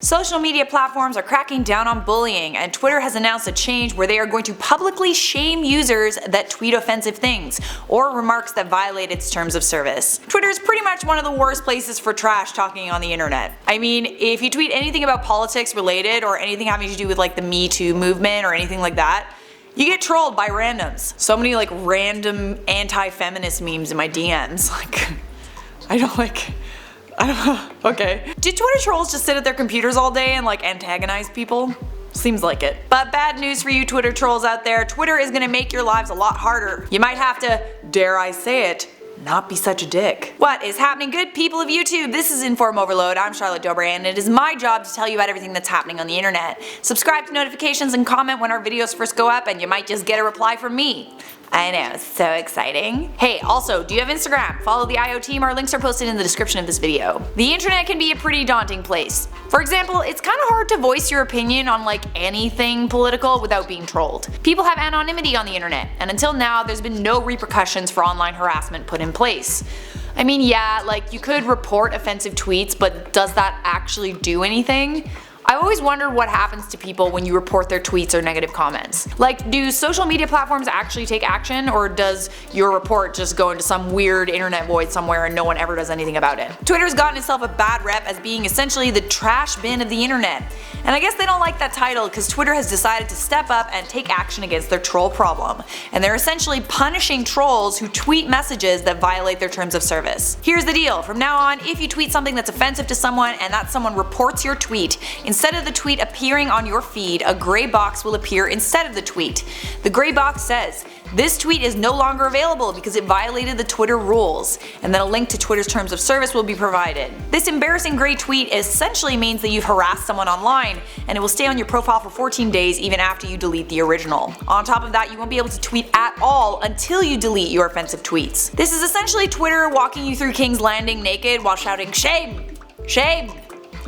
Social media platforms are cracking down on bullying, and Twitter has announced a change where they are going to publicly shame users that tweet offensive things or remarks that violate its terms of service. Twitter is pretty much one of the worst places for trash talking on the internet. I mean, if you tweet anything about politics related or anything having to do with like the Me Too movement or anything like that, you get trolled by randoms. So many like random anti-feminist memes in my DMs. I don't know. Okay. Do Twitter trolls just sit at their computers all day and like antagonize people? Seems like it. But bad news for you Twitter trolls out there. Twitter is gonna make your lives a lot harder. You might have to, dare I say it, not be such a dick. What is happening, good people of YouTube? This is InformOverload. I'm Charlotte Dobre, and it is my job to tell you about everything that's happening on the internet. Subscribe to notifications and comment when our videos first go up, and you might just get a reply from me. I know, so exciting. Hey, also, do you have Instagram? Follow the IO team, our links are posted in the description of this video. The internet can be a pretty daunting place. For example, it's kinda hard to voice your opinion on like anything political without being trolled. People have anonymity on the internet, and until now there's been no repercussions for online harassment put in place. I mean, yeah, like you could report offensive tweets, but does that actually do anything? I always wonder what happens to people when you report their tweets or negative comments. Like, do social media platforms actually take action, or does your report just go into some weird internet void somewhere and no one ever does anything about it? Twitter's gotten itself a bad rep as being essentially the trash bin of the internet. And I guess they don't like that title because Twitter has decided to step up and take action against their troll problem. And they're essentially punishing trolls who tweet messages that violate their terms of service. Here's the deal, from now on, if you tweet something that's offensive to someone and that someone reports your tweet, instead of the tweet appearing on your feed, a gray box will appear instead of the tweet. The gray box says, "This tweet is no longer available because it violated the Twitter rules," and then a link to Twitter's terms of service will be provided. This embarrassing gray tweet essentially means that you've harassed someone online, and it will stay on your profile for 14 days even after you delete the original. On top of that, you won't be able to tweet at all until you delete your offensive tweets. This is essentially Twitter walking you through King's Landing naked while shouting "Shame! Shame!"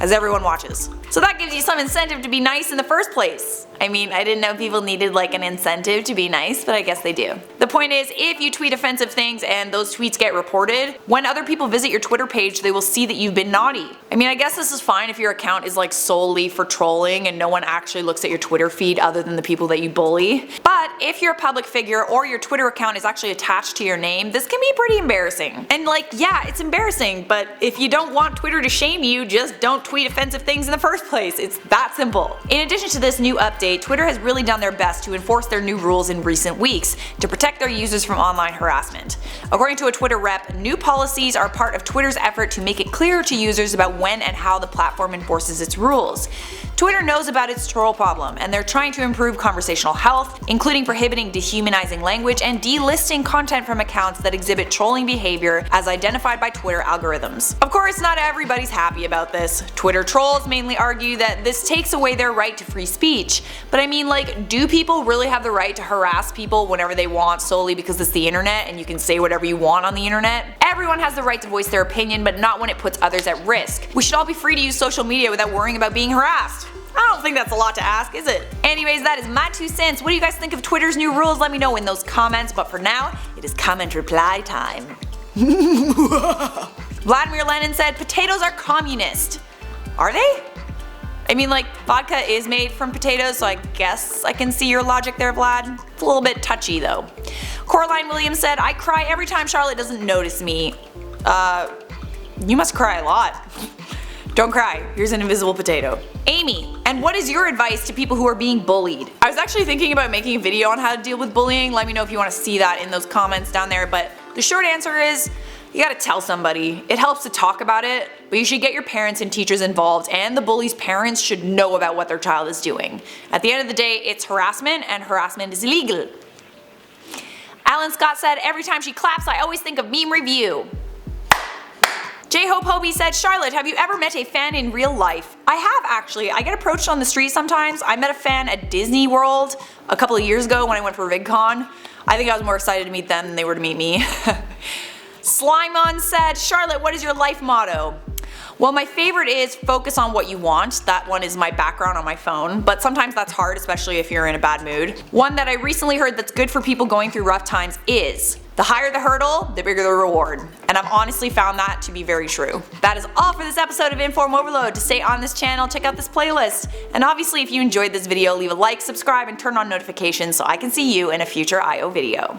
as everyone watches. So that gives you some incentive to be nice in the first place. I mean, I didn't know people needed like an incentive to be nice, but I guess they do. The point is, if you tweet offensive things and those tweets get reported, when other people visit your Twitter page, they will see that you've been naughty. I mean, I guess this is fine if your account is like solely for trolling and no one actually looks at your Twitter feed other than the people that you bully. But if you're a public figure or your Twitter account is actually attached to your name, this can be pretty embarrassing. And like, yeah, it's embarrassing, but if you don't want Twitter to shame you, just don't tweet offensive things in the first place. It's that simple. In addition to this new update, Twitter has really done their best to enforce their new rules in recent weeks to protect their users from online harassment. According to a Twitter rep, new policies are part of Twitter's effort to make it clearer to users about when and how the platform enforces its rules. Twitter knows about its troll problem, and they're trying to improve conversational health, including prohibiting dehumanizing language and delisting content from accounts that exhibit trolling behavior as identified by Twitter algorithms. Of course, not everybody's happy about this. Twitter trolls mainly argue that this takes away their right to free speech. But I mean, like, do people really have the right to harass people whenever they want solely because it's the internet and you can say whatever you want on the internet? Everyone has the right to voice their opinion, but not when it puts others at risk. We should all be free to use social media without worrying about being harassed. I don't think that's a lot to ask, is it? Anyways, that is my 2 cents. What do you guys think of Twitter's new rules? Let me know in those comments, but for now, it is comment reply time. Vladimir Lenin said, "Potatoes are communist." Are they? I mean, like, vodka is made from potatoes, so I guess I can see your logic there, Vlad. It's a little bit touchy though. Coraline Williams said, "I cry every time Charlotte doesn't notice me." You must cry a lot. Don't cry, here's an invisible potato. Amy, and what is your advice to people who are being bullied? I was actually thinking about making a video on how to deal with bullying. Let me know if you want to see that in those comments down there, but the short answer is, you gotta tell somebody. It helps to talk about it, but you should get your parents and teachers involved, and the bully's parents should know about what their child is doing. At the end of the day, it's harassment, and harassment is illegal. Alan Scott said, "Every time she claps, I always think of meme review." J-Hope Hobie said, "Charlotte, have you ever met a fan in real life?" I have actually. I get approached on the street sometimes. I met a fan at Disney World a couple of years ago when I went for VidCon. I think I was more excited to meet them than they were to meet me. Slimon said, "Charlotte, what is your life motto?" Well, my favorite is focus on what you want. That one is my background on my phone, but sometimes that's hard, especially if you're in a bad mood. One that I recently heard that's good for people going through rough times is, The higher the hurdle, the bigger the reward. And I've honestly found that to be very true. That is all for this episode of Inform Overload. To stay on this channel, check out this playlist. And obviously if you enjoyed this video, leave a like, subscribe, and turn on notifications so I can see you in a future IO video.